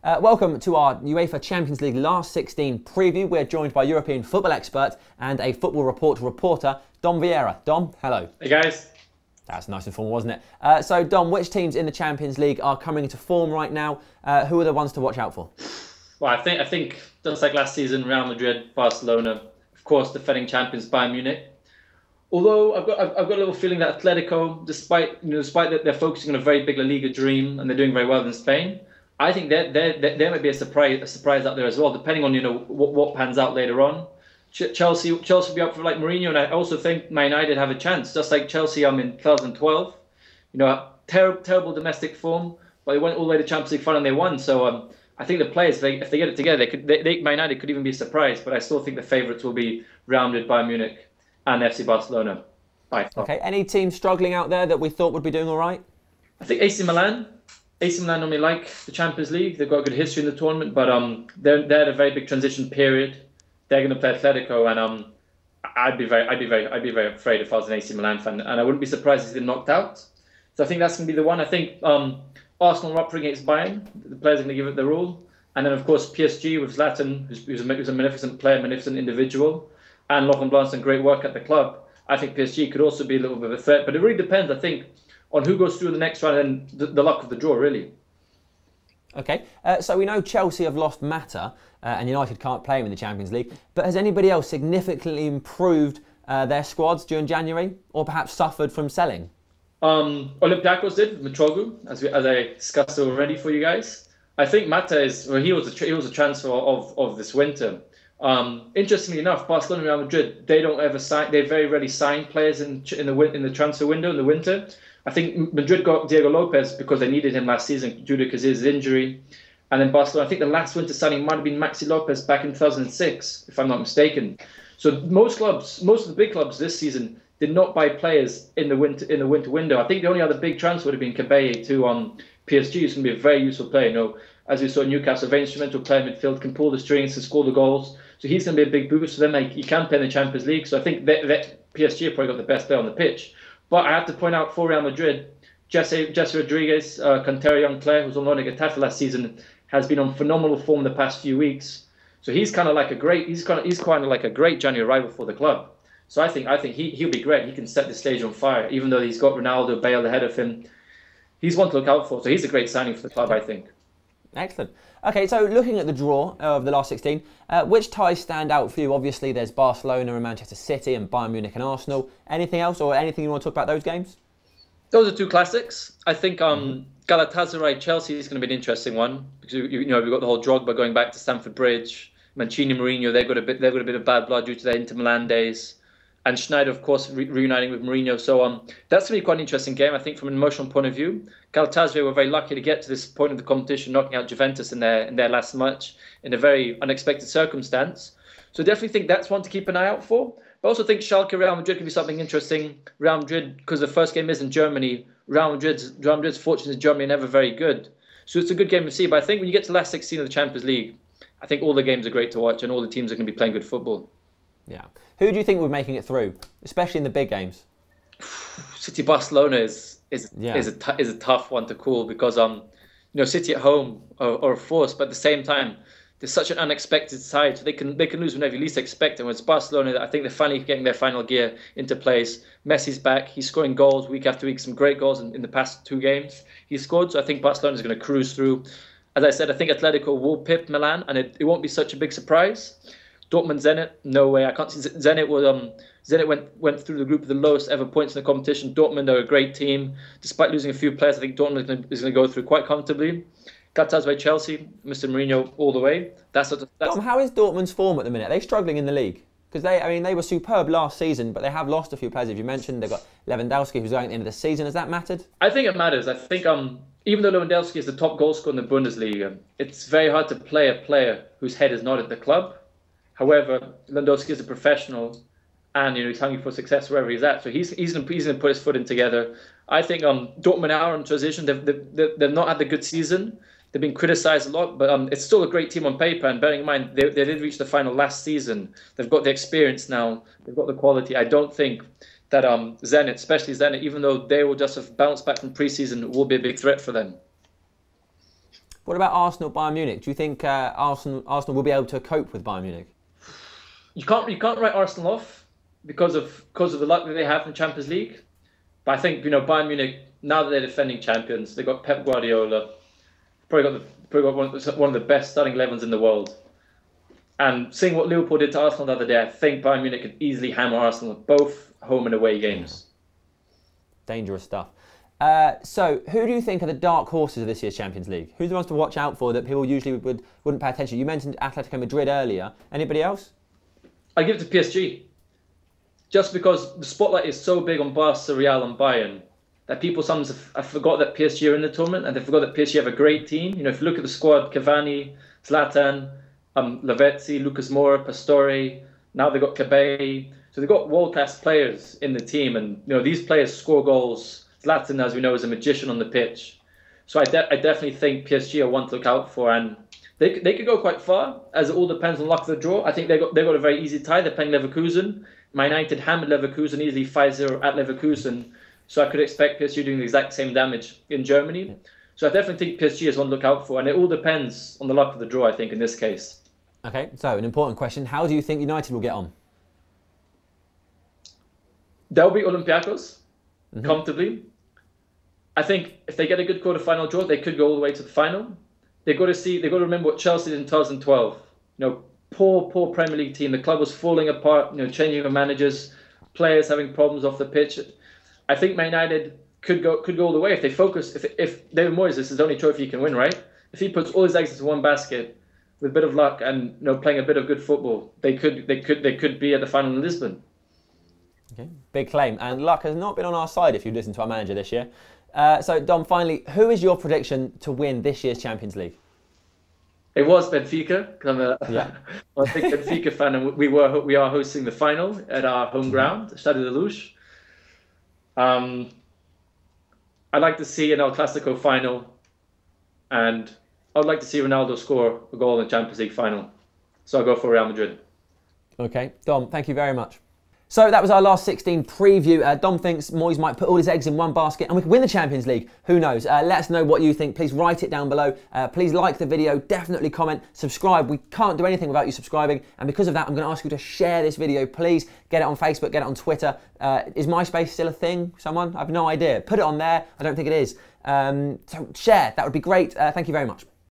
Welcome to our UEFA Champions League last 16 preview. We're joined by European football expert and a Football Report reporter, Dom Vieira. Dom, hello. Hey guys. That's nice and formal, wasn't it? So Dom, which teams in the Champions League are coming into form right now? Who are the ones to watch out for? Well, I think just like last season, Real Madrid, Barcelona, of course, defending champions Bayern Munich. Although I've got a little feeling that Atletico, despite that they're focusing on a very big La Liga dream and they're doing very well in Spain, I think there might be a surprise out there as well, depending on what pans out later on. Chelsea will be up for like Mourinho, and I also think Man United have a chance, just like Chelsea in 2012. Terrible domestic form, but they went all the way to Champions League final and they won. So I think the players, if they get it together, Man United could even be surprised. But I still think the favourites will be Real Madrid, Bayern Munich, and FC Barcelona. By far. Okay, any team struggling out there that we thought would be doing all right? I think AC Milan. AC Milan normally like the Champions League. They've got a good history in the tournament, but they're at a very big transition period. They're going to play Atletico, and I'd be very afraid if I was an AC Milan fan, and I wouldn't be surprised if they're knocked out. So I think that's going to be the one. I think Arsenal are up for against Bayern. The players are going to give it their all, and then of course PSG with Zlatan, who's a magnificent player, magnificent individual, and Laurent Blanc's done great work at the club. I think PSG could also be a little bit of a threat, but it really depends, I think, on who goes through the next round and the luck of the draw, really. Okay, so we know Chelsea have lost Mata and United can't play him in the Champions League, but has anybody else significantly improved their squads during January, or perhaps suffered from selling? Olympiacos did, Mitroglou, as I discussed already for you guys. I think Mata he was a transfer of this winter. Interestingly enough, Barcelona and Real Madrid, they very rarely sign players in the transfer window in the winter. I think Madrid got Diego Lopez because they needed him last season due to his injury. And then Barcelona, I think the last winter signing might have been Maxi Lopez back in 2006, if I'm not mistaken. So most of the big clubs this season did not buy players in the winter window. I think the only other big transfer would have been Cabeye to PSG. He's going to be a very useful player. As we saw in Newcastle, a very instrumental player in midfield, can pull the strings and score the goals. So he's going to be a big boost for them. He can play in the Champions League. So I think that PSG have probably got the best player on the pitch. But I have to point out for Real Madrid, Jesse Rodriguez, Cantera young player, who was on loan at Getafe last season, has been on phenomenal form the past few weeks. So he's kind of like a great January arrival for the club. So I think he'll be great. He can set the stage on fire, even though he's got Ronaldo, Bale ahead of him. He's one to look out for. So he's a great signing for the club, I think. Excellent. Okay, so looking at the draw of the last 16, which ties stand out for you? Obviously, there's Barcelona and Manchester City and Bayern Munich and Arsenal. Anything else or anything you want to talk about those games? Those are two classics. I think Galatasaray Chelsea is going to be an interesting one because we've got the whole Drogba going back to Stamford Bridge, Mancini, Mourinho. They've got a bit of bad blood due to their Inter Milan days, and Schneider, of course, reuniting with Mourinho. So that's going to be quite an interesting game, I think, from an emotional point of view. Galatasaray were very lucky to get to this point of the competition, knocking out Juventus in their last match in a very unexpected circumstance. So definitely think that's one to keep an eye out for. But I also think Schalke Real Madrid could be something interesting. Real Madrid, because the first game is in Germany, Real Madrid's fortunes in Germany are never very good. So it's a good game to see. But I think when you get to the last 16 of the Champions League, I think all the games are great to watch and all the teams are going to be playing good football. Yeah. Who do you think will be making it through, especially in the big games? City Barcelona is a tough one to call because City at home are a force, but at the same time they're such an unexpected side, so they can lose whenever you least expect. And with Barcelona, I think they're finally getting their final gear into place. Messi's back; he's scoring goals week after week. Some great goals in the past 2 games he scored. So I think Barcelona is going to cruise through. As I said, I think Atletico will pip Milan, and it won't be such a big surprise. Dortmund Zenit, no way. I can't see Zenit. Zenit went through the group with the lowest ever points in the competition. Dortmund are a great team, despite losing a few players. I think Dortmund is going to go through quite comfortably. Galatasaray, Chelsea, Mr. Mourinho all the way. Dom, how is Dortmund's form at the minute? Are they struggling in the league? Because they were superb last season, but they have lost a few players. As you mentioned, they've got Lewandowski who's going at the end of the season. Has that mattered? I think it matters. I think even though Lewandowski is the top goal scorer in the Bundesliga, it's very hard to play a player whose head is not at the club. However, Lewandowski is a professional, and he's hungry for success wherever he's at. So he's going to put his foot in together. I think Dortmund are in transition. They've not had a good season. They've been criticised a lot, but it's still a great team on paper. And bearing in mind, they did reach the final last season. They've got the experience now. They've got the quality. I don't think that Zenit, especially Zenit, even though they will just have bounced back from pre-season, will be a big threat for them. What about Arsenal, Bayern Munich? Do you think Arsenal will be able to cope with Bayern Munich? You can't write Arsenal off because of the luck that they have in the Champions League. But I think Bayern Munich, now that they're defending champions, they've got Pep Guardiola, probably got one of the best starting 11s in the world. And seeing what Liverpool did to Arsenal the other day, I think Bayern Munich could easily hammer Arsenal at both home and away games. Dangerous stuff. So, who do you think are the dark horses of this year's Champions League? Who's the ones to watch out for that people usually wouldn't pay attention to? You mentioned Atletico Madrid earlier. Anybody else? I give it to PSG. Just because the spotlight is so big on Barca, Real and Bayern that people sometimes have forgot that PSG are in the tournament, and they forgot that PSG have a great team. If you look at the squad, Cavani, Zlatan, Lavezzi, Lucas Moura, Pastore, now they've got Cabay. So they've got world-class players in the team, and these players score goals. Zlatan, as we know, is a magician on the pitch. So I definitely think PSG are one to look out for, and they could go quite far, as it all depends on luck of the draw. I think they got a very easy tie. They're playing Leverkusen. Man United hammered Leverkusen easily 5-0 at Leverkusen. So I could expect PSG doing the exact same damage in Germany. So I definitely think PSG is one to look out for, and it all depends on the luck of the draw, I think, in this case. Okay, so an important question. How do you think United will get on? They'll beat Olympiacos comfortably. I think if they get a good quarter-final draw, they could go all the way to the final. They've got to remember what Chelsea did in 2012. Poor Premier League team. The club was falling apart. Changing of managers, players having problems off the pitch. I think Man United could go all the way if they focus. If David Moyes, this is the only trophy he can win, right? If he puts all his eggs into one basket with a bit of luck and playing a bit of good football, they could be at the final in Lisbon. Okay, big claim, and luck has not been on our side if you listen to our manager this year. So Dom, finally, who is your prediction to win this year's Champions League? It was Benfica. I'm a big Benfica fan, and we are hosting the final at our home ground, Estádio da Luz. I'd like to see an El Clasico final, and I'd like to see Ronaldo score a goal in the Champions League final. So I'll go for Real Madrid. Okay, Dom, thank you very much. So that was our last 16 preview. Dom thinks Moyes might put all his eggs in one basket and we could win the Champions League. Who knows? Let us know what you think. Please write it down below. Please like the video. Definitely comment. Subscribe. We can't do anything without you subscribing. And because of that, I'm going to ask you to share this video. Please get it on Facebook. Get it on Twitter. Is MySpace still a thing? Someone? I have no idea. Put it on there. I don't think it is. So share. That would be great. Thank you very much.